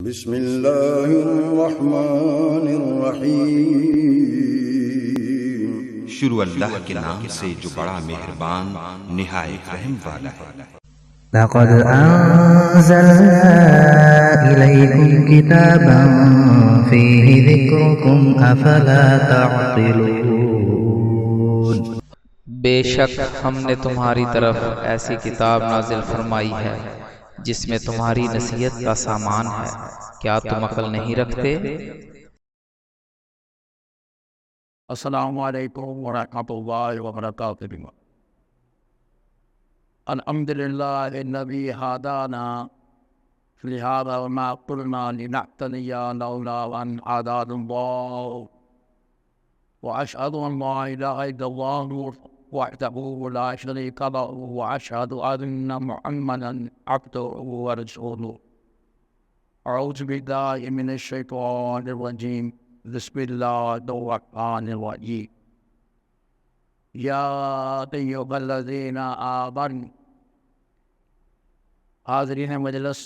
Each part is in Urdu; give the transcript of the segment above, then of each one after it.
بسم اللہ الرحمن الرحیم۔ شروع اللہ کے نام سے جو بڑا مہربان نہایت رحم والا ہے۔ لقد أنزلنا إليكم كتابا فيه ذكركم أفلا تعقلون۔ بے شک ہم نے تمہاری طرف ایسی کتاب نازل فرمائی ہے جس میں تمہاری نصیحت کا سامان ہے، کیا تم عقل نہیں رکھتے؟ السلام علیکم ورحمۃ اللہ وبرکاتہ۔ الحمد للہ الذی ہدانا لہذا وما كنا لنهتدی لولا ان هدانا اللہ، واشهد ان لا الہ الا اللہ وحدہ لا شریک له، واشهد ان محمدا عبدہ ورسولہ۔ اعوذ باللہ من الشیطان الرجیم، بسم اللہ الرحمن الرحیم۔ یا ایھا الذین آمنوا، حاضرین مجلس،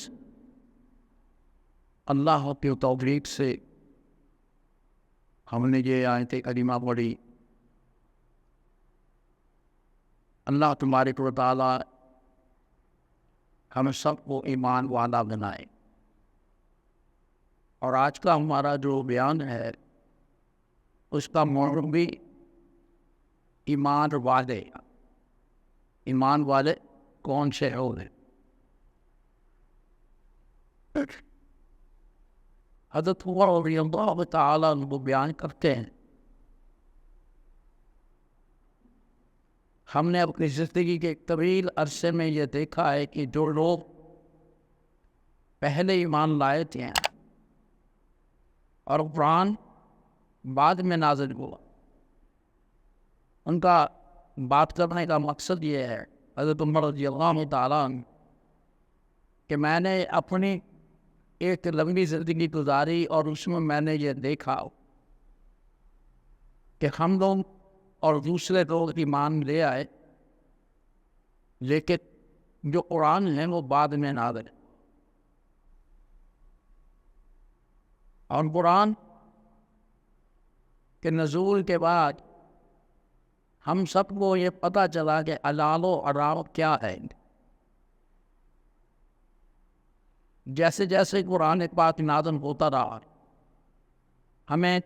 اللہ کی توفیق سے ہم نے یہ آیت کریمہ پڑھی۔ اللہ تبارک و تعالیٰ ہم سب کو ایمان والا بنائے۔ اور آج کا ہمارا جو بیان ہے اس کا موضوع بھی ایمان والے۔ ایمان والے کون سے ہوتے؟ حضرت عمر رضی اللہ تعالیٰ عنہ بیان کرتے ہیں، ہم نے اپنی زندگی کے طویل عرصے میں یہ دیکھا ہے کہ جو لوگ پہلے ایمان لائے تھے اور قرآن بعد میں نازل ہوا، ان کا بات کرنے کا مقصد یہ ہے، حضرت عمر رضی اللہ تعالیٰ عنہ، کہ میں نے اپنی ایک لمبی زندگی گزاری اور اس میں نے یہ دیکھا کہ ہم لوگ اور دوسرے لوگ ایمان لے آئے، لیکن جو قرآن ہے وہ بعد میں نازل ہے۔ اور قرآن کے نزول کے بعد ہم سب کو یہ پتہ چلا کہ حلال و حرام کیا ہے۔ جیسے جیسے قرآن پاک نازل ہوتا رہا، ہمیں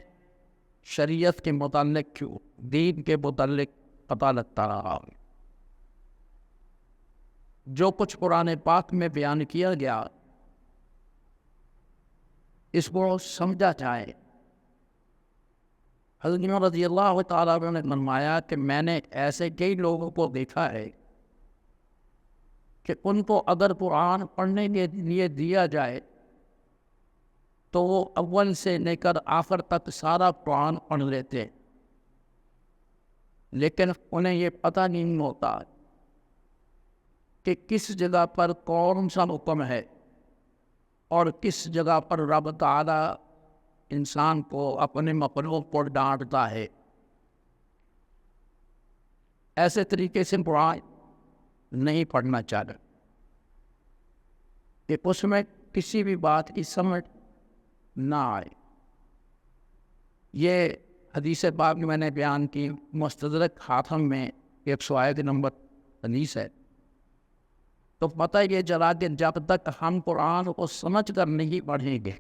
شریعت کے متعلق دین کے متعلق پتہ لگتا رہا۔ جو کچھ قرآن پاک میں بیان کیا گیا اس کو سمجھا جائے۔ حضرت عمر رضی اللہ تعالیٰ عنہ نے فرمایا کہ میں نے ایسے کئی لوگوں کو دیکھا ہے کہ ان کو اگر قرآن پڑھنے کے لیے دیا جائے تو وہ اول سے لے کر آخر تک سارا قرآن پڑھ لیتے، لیکن انہیں یہ پتہ نہیں ہوتا کہ کس جگہ پر کون سا حکم ہے اور کس جگہ پر رب تعالیٰ انسان کو اپنے مخلوق کو ڈانٹتا ہے۔ ایسے طریقے سے قرآن نہیں پڑھنا چاہتا کہ اس میں کسی بھی بات کی سمجھ نہ آئے۔ یہ حدیث پاک میں نے بیان کی، مستدرک حاکم میں 101 نمبر حدیث ہے۔ تو پتہ یہ چلا کہ جب تک ہم قرآن کو سمجھ کر نہیں پڑھیں گے،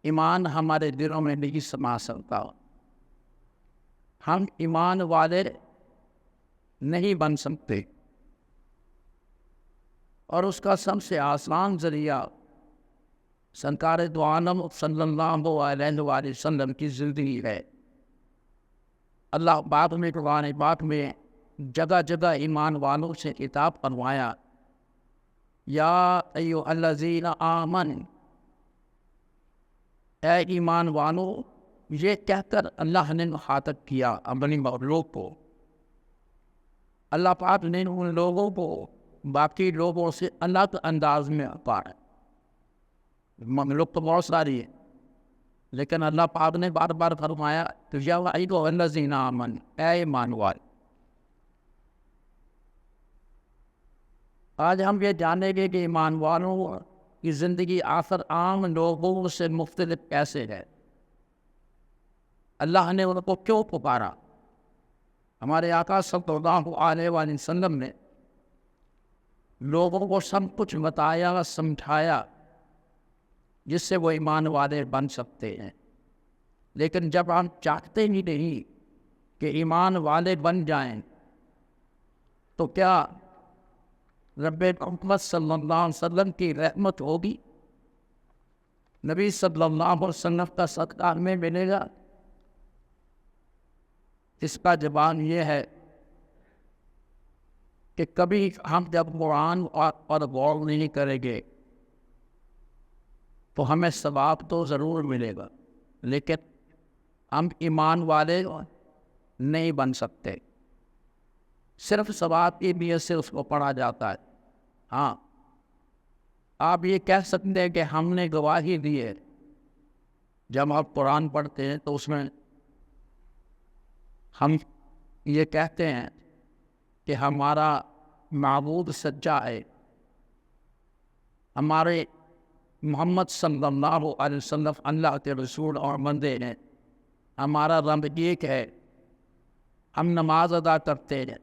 ایمان ہمارے دلوں میں نہیں سما سکتا، ہم ایمان والے نہیں بن سکتے۔ اور اس کا سب سے آسان ذریعہ سرکار دو عالم صلی اللہ علیہ وآلہ وسلم کی زندگی ہے۔ اللہ پاک نے قرآن پاک میں جگہ جگہ ایمان والوں سے خطاب فرمایا، یا ایھا الذین آمنوا، اے ایمان والو، یہ کہہ کر اللہ نے مخاطب کیا اپنی مخلوق کو۔ اللہ پاک نے ان لوگوں کو باقی لوگوں سے الگ انداز میں پایا۔ مخلوق تو بہت ساری ہے، لیکن اللہ پاک نے بار بار فرمایا تو یا ایھا الذین آمنوا، اے ایمان والو۔ آج ہم یہ جانیں گے کہ ایمان والوں کی زندگی آخر عام لوگوں سے مختلف کیسے ہے؟ اللہ نے ان کو کیوں پکارا؟ ہمارے آقا صلی اللہ علیہ وآلہ وسلم نے لوگوں کو سب کچھ بتایا سمجھایا جس سے وہ ایمان والے بن سکتے ہیں، لیکن جب ہم چاہتے ہی نہیں کہ ایمان والے بن جائیں تو کیا رب محمد صلی اللہ علیہ وسلم کی رحمت ہوگی؟ نبی صلی اللہ علیہ وسلم کا صدقہ ہمیں ملے گا؟ اس کا جواب یہ ہے کہ کبھی ہم جب قرآن اور غور نہیں کریں گے تو ہمیں ثواب تو ضرور ملے گا، لیکن ہم ایمان والے نہیں بن سکتے۔ صرف ثواب کی نیت سے اس کو پڑھا جاتا ہے۔ ہاں، آپ یہ کہہ سکتے ہیں کہ ہم نے گواہی دی ہے۔ جب آپ قرآن پڑھتے ہیں تو اس میں ہم یہ کہتے ہیں کہ ہمارا معبود سچا ہے، ہمارے محمد صلی اللہ علیہ وسلم اللہ کے رسول اور بندے ہیں، ہمارا رب ایک ہے، ہم نماز ادا کرتے ہیں،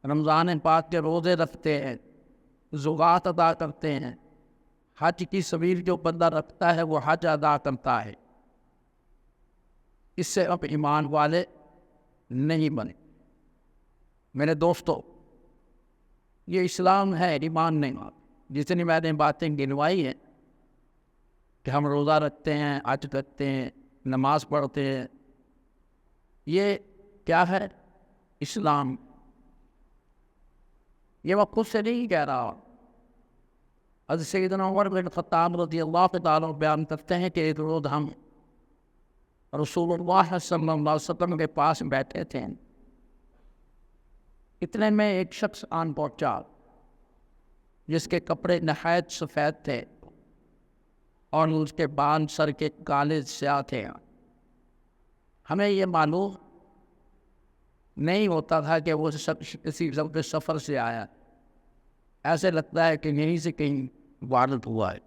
رمضان پاک کے روزے رکھتے ہیں، زکوٰۃ ادا کرتے ہیں، حج کی سبیل جو بندہ رکھتا ہے وہ حج ادا کرتا ہے۔ اس سے اب ایمان والے نہیں بنے۔ میرے دوستو، یہ اسلام ہے، ایمان نہیں۔ جتنی میں نے باتیں گنوائی ہیں کہ ہم روزہ رکھتے ہیں، حج کرتے ہیں، نماز پڑھتے ہیں، یہ کیا ہے؟ اسلام۔ یہ وہ خود سے نہیں کہہ رہا۔ حضرت سیدنا عمر بن خطاب رضی اللہ تعالیٰ بیان کرتے ہیں کہ ایک روز ہم رسول اللہ صلی اللہ علیہ وسلم کے پاس بیٹھے تھے، اتنے میں ایک شخص آن پہنچا جس کے کپڑے نہایت سفید تھے اور اس کے بال سر کے کالے سیاہ تھے۔ ہمیں یہ معلوم نہیں ہوتا تھا کہ وہ شخص کسی لمبے سفر سے آیا، ایسے لگتا ہے کہ یہیں سے کہیں وارد ہوا ہے،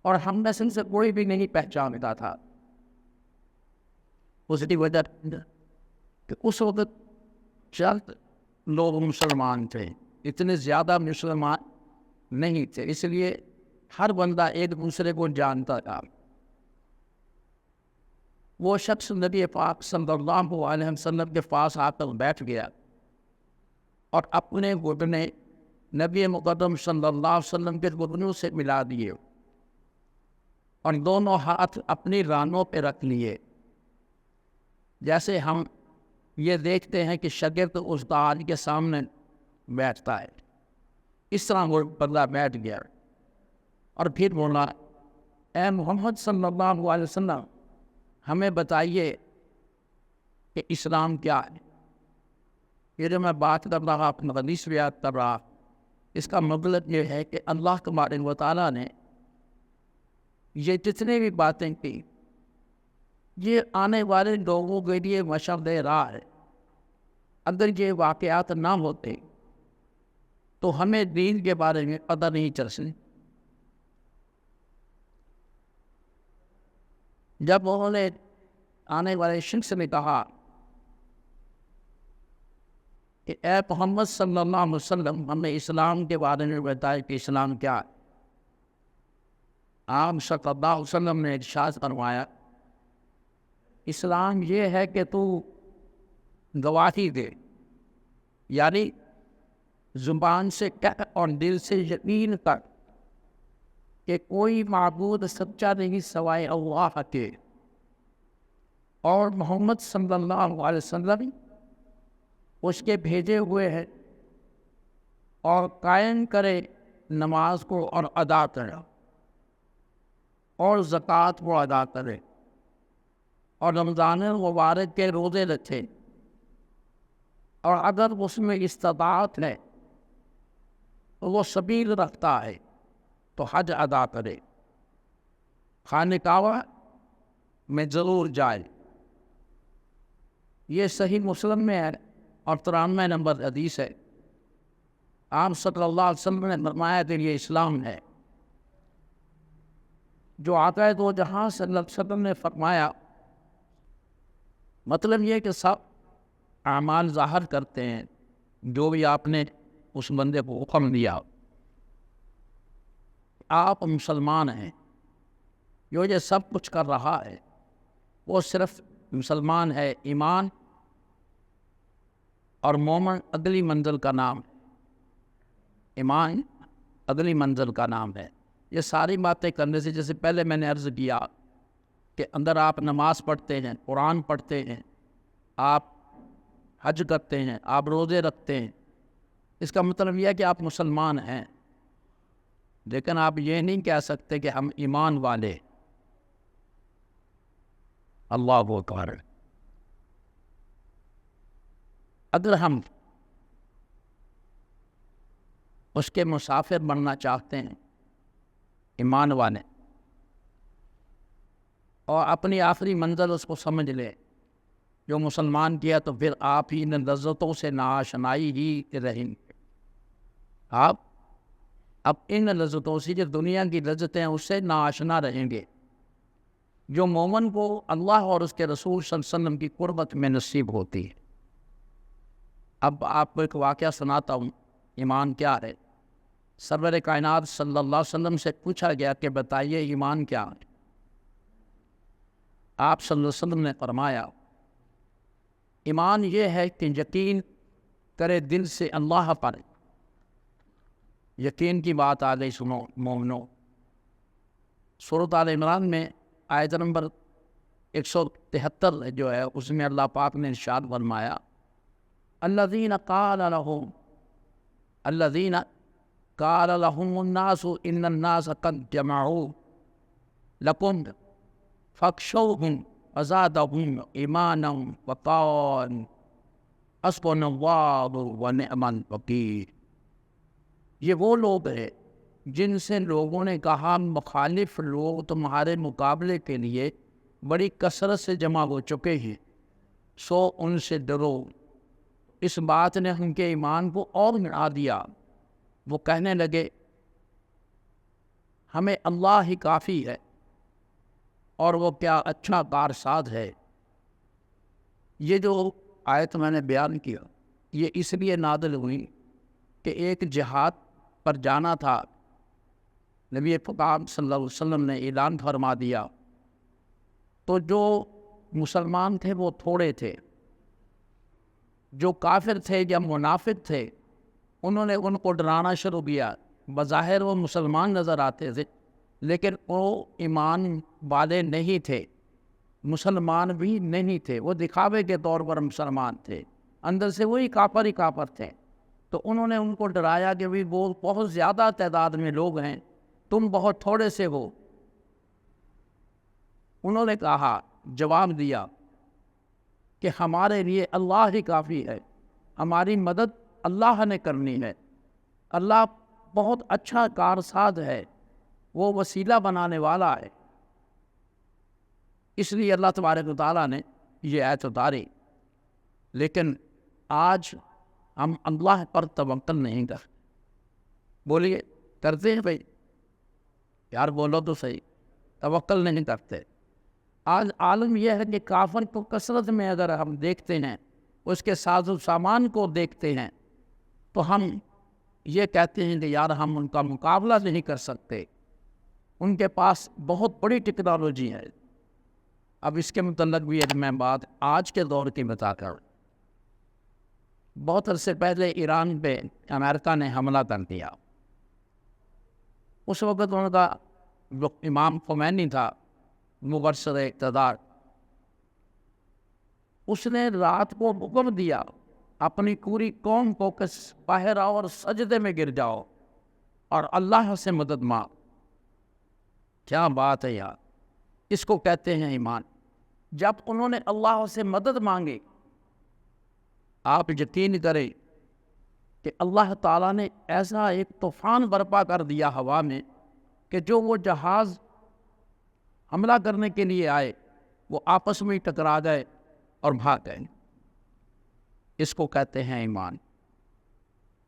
اور ہم میں سے کوئی بھی نہیں پہچانتا تھا۔ اس کی وجہ کہ اس وقت چند لوگ مسلمان تھے، اتنے زیادہ مسلمان نہیں تھے، اس لیے ہر بندہ ایک دوسرے کو جانتا تھا۔ وہ شخص نبی پاک صلی اللہ علیہ وسلم کے پاس آ کر بیٹھ گیا اور اپنے گھٹنے نبی مقدم صلی اللہ علیہ وسلم کے گھٹنوں سے ملا دیے اور دونوں ہاتھ اپنی رانوں پہ رکھ لیے، جیسے ہم یہ دیکھتے ہیں کہ شاگرد استاد کے سامنے بیٹھتا ہے۔ اس طرح وہ بندہ بیٹھ گیا اور پھر بولا، اے محمد صلی اللہ علیہ وسلم، ہمیں بتائیے کہ اسلام کیا ہے۔ یہ جو میں بات کر رہا، اپنا حدیث بیان کر رہا، اس کا مطلب یہ ہے کہ اللہ تبارک و تعالیٰ نے یہ جتنے بھی باتیں کی، یہ آنے والے لوگوں کے لیے مشعل دے رہا ہے۔ اگر یہ واقعات نہ ہوتے تو ہمیں دین کے بارے میں پتہ نہیں چل سکتی۔ جب انہوں نے آنے والے شخص نے کہا کہ اے محمد صلی اللہ علیہ وسلم، ہمیں اسلام کے بارے میں بتائے کہ اسلام کیا ہے، آپ صلی اللہ علیہ وسلم نے ارشاد فرمایا، اسلام یہ ہے کہ تو گواہی دے، یعنی زبان سے کہہ اور دل سے یقین کر کہ کوئی معبود سچا نہیں سوائے اللہ کے، اور محمد صلی اللہ علیہ وسلم اس کے بھیجے ہوئے ہیں، اور قائم کرے نماز کو اور ادا کرے، اور زکوٰۃ کو ادا کرے، اور رمضان مبارک کے روزے رکھے، اور اگر اس میں استطاعت ہے تو وہ سبیل رکھتا ہے تو حج ادا کرے، خانہ کعبہ میں ضرور جائے۔ یہ صحیح مسلم میں ہے اور 93 نمبر حدیث ہے۔ آپ صلی اللہ علیہ وسلم نے فرمایا کہ یہ اسلام ہے۔ جو آقا دو جہاں صلی اللہ علیہ وسلم نے فرمایا، مطلب یہ کہ سب اعمال ظاہر کرتے ہیں، جو بھی آپ نے اس بندے کو حکم دیا، آپ مسلمان ہیں، جو یہ سب کچھ کر رہا ہے وہ صرف مسلمان ہے۔ ایمان اور مومن اگلی منزل کا نام ہے، ایمان اگلی منزل کا نام ہے۔ یہ ساری باتیں کرنے سے، جیسے پہلے میں نے عرض کیا کہ اندر آپ نماز پڑھتے ہیں، قرآن پڑھتے ہیں، آپ حج کرتے ہیں، آپ روزے رکھتے ہیں، اس کا مطلب یہ ہے کہ آپ مسلمان ہیں، لیکن آپ یہ نہیں کہہ سکتے کہ ہم ایمان والے۔ اللہ اکبر۔ اگر ہم اس کے مسافر بننا چاہتے ہیں، ایمان والے، اور اپنی آخری منزل اس کو سمجھ لیں جو مسلمان کیا، تو پھر آپ ہی ان لذتوں سے ناآشنائی ہی رہیں گے۔ آپ اب ان لذتوں سے، جو دنیا کی لذتیں ہیں، اس سے ناآشنا رہیں گے، جو مومن کو اللہ اور اس کے رسول صلی اللہ علیہ وسلم کی قربت میں نصیب ہوتی ہے۔ اب آپ کو ایک واقعہ سناتا ہوں، ایمان کیا ہے۔ سرور کائنات صلی اللہ علیہ وسلم سے پوچھا گیا کہ بتائیے ایمان کیا ہے۔ آپ صلی اللہ علیہ وسلم نے فرمایا، ایمان یہ ہے کہ یقین کرے دل سے اللہ پر۔ یقین کی بات آ گئی، سنو مومنو۔ سورۃ آل عمران میں آیت نمبر 173 جو ہے، اس میں اللہ پاک نے ارشاد فرمایا، الذین قال لهم الناس ان الناس قد جمعوا لکم فاخشوہم فزادہم ایمانا وقالوا حسبنا اللہ ونعم الوکیل۔ یہ وہ لوگ ہیں جن سے لوگوں نے کہا مخالف لوگ تمہارے مقابلے کے لیے بڑی کثرت سے جمع ہو چکے ہیں، سو ان سے ڈرو۔ اس بات نے ان کے ایمان کو اور بڑھا دیا۔ وہ کہنے لگے ہمیں اللہ ہی کافی ہے، اور وہ کیا اچھا کارساز ہے۔ یہ جو آیت میں نے بیان کیا، یہ اس لیے نازل ہوئی کہ ایک جہاد پر جانا تھا، نبی پاک صلی اللہ علیہ وسلم نے اعلان فرما دیا، تو جو مسلمان تھے وہ تھوڑے تھے، جو کافر تھے یا منافق تھے انہوں نے ان کو ڈرانا شروع کیا۔ بظاہر وہ مسلمان نظر آتے تھے، لیکن وہ ایمان والے نہیں تھے، مسلمان بھی نہیں تھے، وہ دکھاوے کے طور پر مسلمان تھے، اندر سے وہی کافر ہی کافر تھے۔ تو انہوں نے ان کو ڈرایا کہ بھی وہ بہت زیادہ تعداد میں لوگ ہیں، تم بہت تھوڑے سے ہو۔ انہوں نے کہا، جواب دیا کہ ہمارے لیے اللہ ہی کافی ہے، ہماری مدد اللہ نے کرنی ہے، اللہ بہت اچھا کارساز ہے، وہ وسیلہ بنانے والا ہے۔ اس لیے اللہ تبارک و تعالیٰ نے یہ آیت اتاری۔ لیکن آج ہم اللہ پر توکل نہیں کرتے۔ بولیے کرتے ہیں بھائی؟ یار بولو تو صحیح، توکل نہیں کرتے۔ آج عالم یہ ہے کہ کافر کو کثرت میں اگر ہم دیکھتے ہیں، اس کے ساز و سامان کو دیکھتے ہیں، تو ہم یہ کہتے ہیں کہ یار ہم ان کا مقابلہ نہیں کر سکتے، ان کے پاس بہت بڑی ٹیکنالوجی ہے۔ اب اس کے متعلق بھی ایک میں بات آج کے دور کی بتا کر، بہت عرصے پہلے ایران پہ امریکہ نے حملہ کر دیا۔ اس وقت ان کا جو امام خمینی تھا، مبشر اقتدار، اس نے رات کو حکم دیا اپنی پوری قوم کو کہ باہر آؤ اور سجدے میں گر جاؤ اور اللہ سے مدد مانگ۔ کیا بات ہے یار، اس کو کہتے ہیں ایمان۔ جب انہوں نے اللہ سے مدد مانگی، آپ یقین کریں کہ اللہ تعالیٰ نے ایسا ایک طوفان برپا کر دیا ہوا میں کہ جو وہ جہاز حملہ کرنے کے لیے آئے وہ آپس میں ٹکرا گئے اور بھاگ گئے۔ اس کو کہتے ہیں ایمان۔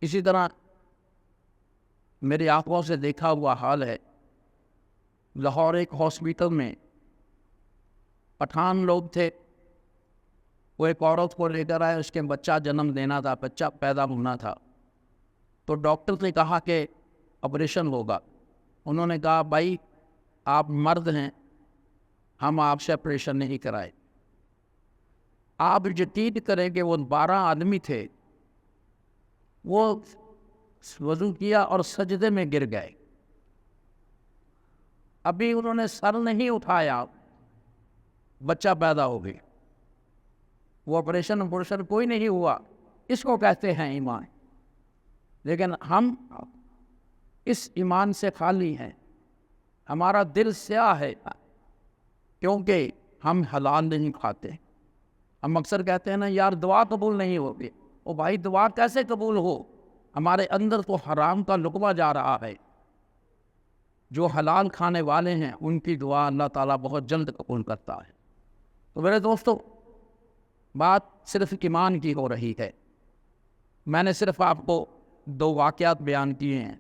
اسی طرح میری آنکھوں سے دیکھا ہوا حال ہے لاہور ایک ہاسپٹل میں پٹھان لوگ تھے، وہ ایک عورت کو لے کر آئے، اس کے بچہ جنم دینا تھا، بچہ پیدا ہونا تھا، تو ڈاکٹر نے کہا کہ آپریشن ہوگا۔ انہوں نے کہا بھائی آپ مرد ہیں، ہم آپ سے آپریشن نہیں کرائے۔ آپ یقین کریں کہ وہ 12 آدمی تھے، وہ وضو کیا اور سجدے میں گر گئے۔ ابھی انہوں نے سر نہیں اٹھایا، بچہ پیدا ہو گیا۔ وہ آپریشن کوئی نہیں ہوا۔ اس کو کہتے ہیں ایمان۔ لیکن ہم اس ایمان سے خالی ہیں، ہمارا دل سیاہ ہے، کیونکہ ہم حلال نہیں کھاتے۔ ہم اکثر کہتے ہیں نا یار دعا قبول نہیں ہوگی۔ او بھائی دعا کیسے قبول ہو؟ ہمارے اندر تو حرام کا لقمہ جا رہا ہے۔ جو حلال کھانے والے ہیں ان کی دعا اللہ تعالیٰ بہت جلد قبول کرتا ہے۔ تو میرے دوستو، بات صرف ایمان کی ہو رہی ہے۔ میں نے صرف آپ کو 2 واقعات بیان کیے ہیں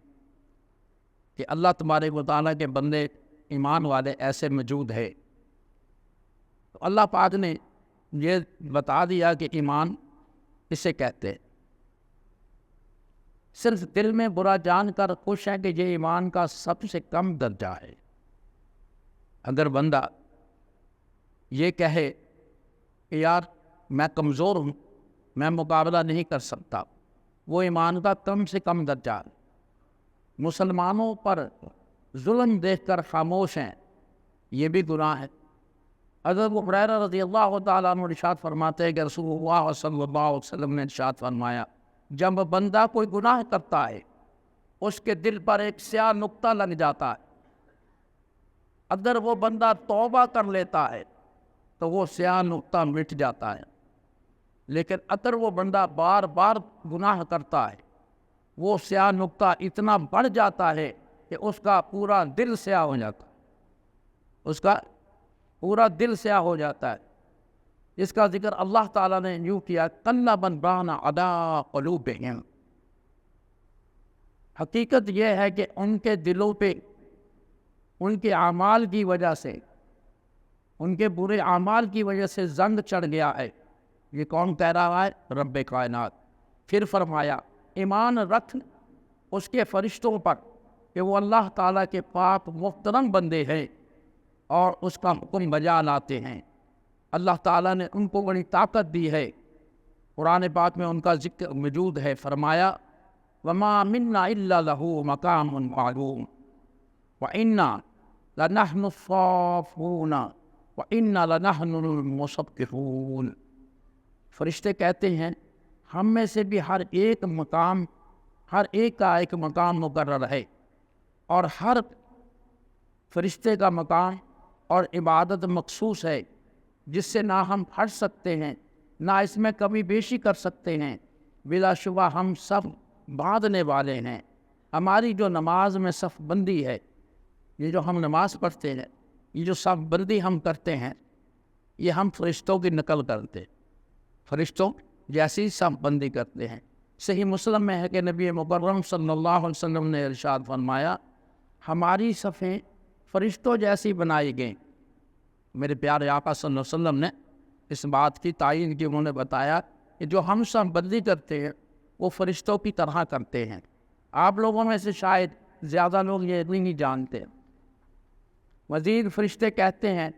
کہ اللہ تبارک و تعالیٰ کے بندے ایمان والے ایسے موجود ہے۔ تو اللہ پاک نے یہ بتا دیا کہ ایمان اسے کہتے ہیں۔ صرف دل میں برا جان کر خوش ہے کہ یہ ایمان کا سب سے کم درجہ ہے۔ اگر بندہ یہ کہے کہ یار میں کمزور ہوں، میں مقابلہ نہیں کر سکتا، وہ ایمان کا کم سے کم درجہ ہے۔ مسلمانوں پر ظلم دیکھ کر خاموش ہیں، یہ بھی گناہ ہے۔ حضرت ابو ہریرہ رضی اللہ تعالیٰ عنہ ارشاد فرماتے ہیں کہ رسول اللہ صلی اللہ علیہ وسلم نے ارشاد فرمایا، جب بندہ کوئی گناہ کرتا ہے اس کے دل پر ایک سیاہ نقطہ لگ جاتا ہے۔ اگر وہ بندہ توبہ کر لیتا ہے تو وہ سیاہ نقطہ مٹ جاتا ہے، لیکن اگر وہ بندہ بار بار گناہ کرتا ہے وہ سیاہ نقطہ اتنا بڑھ جاتا ہے کہ اس کا پورا دل سیاہ ہو جاتا ہے، اس کا پورا دل سیاہ ہو جاتا ہے۔ اس کا ذکر اللہ تعالیٰ نے یوں کیا، کَلَّا بَلْ رَانَ عَلَىٰ قُلُوبِهِمْ۔ حقیقت یہ ہے کہ ان کے دلوں پہ ان کے اعمال کی وجہ سے، ان کے برے اعمال کی وجہ سے زنگ چڑھ گیا ہے۔ یہ کون کہہ رہا ہے؟ رب کائنات۔ پھر فرمایا ایمان رکھ اس کے فرشتوں پر کہ وہ اللہ تعالیٰ کے پاک محترم بندے ہیں اور اس کا حکم بجا لاتے ہیں۔ اللہ تعالیٰ نے ان کو بڑی طاقت دی ہے۔ قرآن پاک میں ان کا ذکر موجود ہے۔ فرمایا وَمَا مِنَّا إِلَّا لَهُ مَقَامٌ مَعْلُومٌ وَإِنَّا لَنَحْنُ الصَّافُونَ وَإِنَّا لَنَحْنُ الْمُصَبِّحُونَ۔ فرشتے کہتے ہیں ہم میں سے بھی ہر ایک کا ایک مقام مقرر ہے، اور ہر فرشتے کا مقام اور عبادت مخصوص ہے جس سے نہ ہم ہٹ سکتے ہیں نہ اس میں کمی بیشی کر سکتے ہیں۔ بلا شبہ ہم سب باندھنے والے ہیں۔ ہماری جو نماز میں صف بندی ہے، یہ جو ہم نماز پڑھتے ہیں، یہ جو صف بندی ہم کرتے ہیں، یہ ہم فرشتوں کی نقل کرتے، فرشتوں جیسی صف بندی کرتے ہیں۔ صحیح مسلم میں ہے کہ نبی مکرم صلی اللہ علیہ وسلم نے ارشاد فرمایا ہماری صفیں فرشتوں جیسی بنائی گئیں۔ میرے پیارے آقا صلی اللہ علیہ وسلم نے اس بات کی تعین کی، انہوں نے بتایا کہ جو ہم صف بندی کرتے ہیں وہ فرشتوں کی طرح کرتے ہیں۔ آپ لوگوں میں سے شاید زیادہ لوگ یہ نہیں جانتے۔ مزید فرشتے کہتے ہیں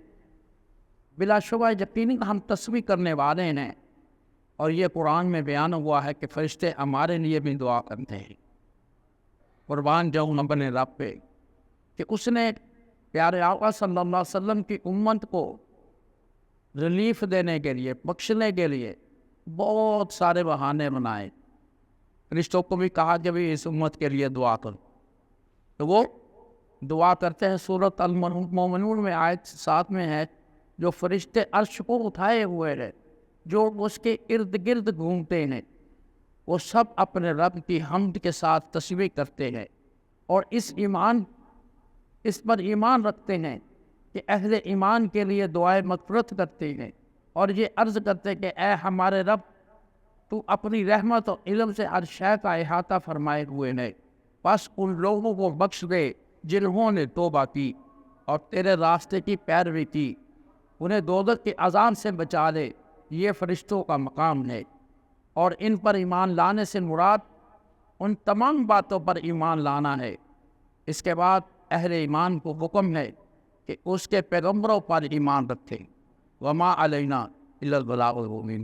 بلا شبہ یقینی ہم تسبیح کرنے والے ہیں، اور یہ قرآن میں بیان ہوا ہے کہ فرشتے ہمارے لیے بھی دعا کرتے ہیں۔ قربان جاؤں اپنے رب پہ کہ اس نے پیارے آقا صلی اللہ علیہ وسلم کی امت کو ریلیف دینے کے لیے، بخشنے کے لیے بہت سارے بہانے بنائے۔ فرشتوں کو بھی کہا کہ بھی اس امت کے لیے دعا کرو، تو وہ دعا کرتے ہیں۔ سورۃ المومنون میں آیت 7 میں ہے، جو فرشتے عرش کو اٹھائے ہوئے ہیں، جو اس کے ارد گرد گھومتے ہیں، وہ سب اپنے رب کی حمد کے ساتھ تسبیح کرتے ہیں اور اس پر ایمان رکھتے ہیں کہ اہل ایمان کے لیے دعائے مغفرت کرتے ہیں، اور یہ عرض کرتے ہیں کہ اے ہمارے رب، تو اپنی رحمت اور علم سے ہر شے کا احاطہ فرمائے ہوئے ہیں، بس ان لوگوں کو بخش دے جنہوں نے توبہ کی اور تیرے راستے کی پیروی کی، انہیں دوزخ کی عذاب سے بچا لے، یہ فرشتوں کا مقام ہے۔ اور ان پر ایمان لانے سے مراد ان تمام باتوں پر ایمان لانا ہے۔ اس کے بعد اہل ایمان کو حکم ہے کہ اس کے پیغمبروں پر ایمان رکھیں۔ وما علینا الا البلاغ المبین۔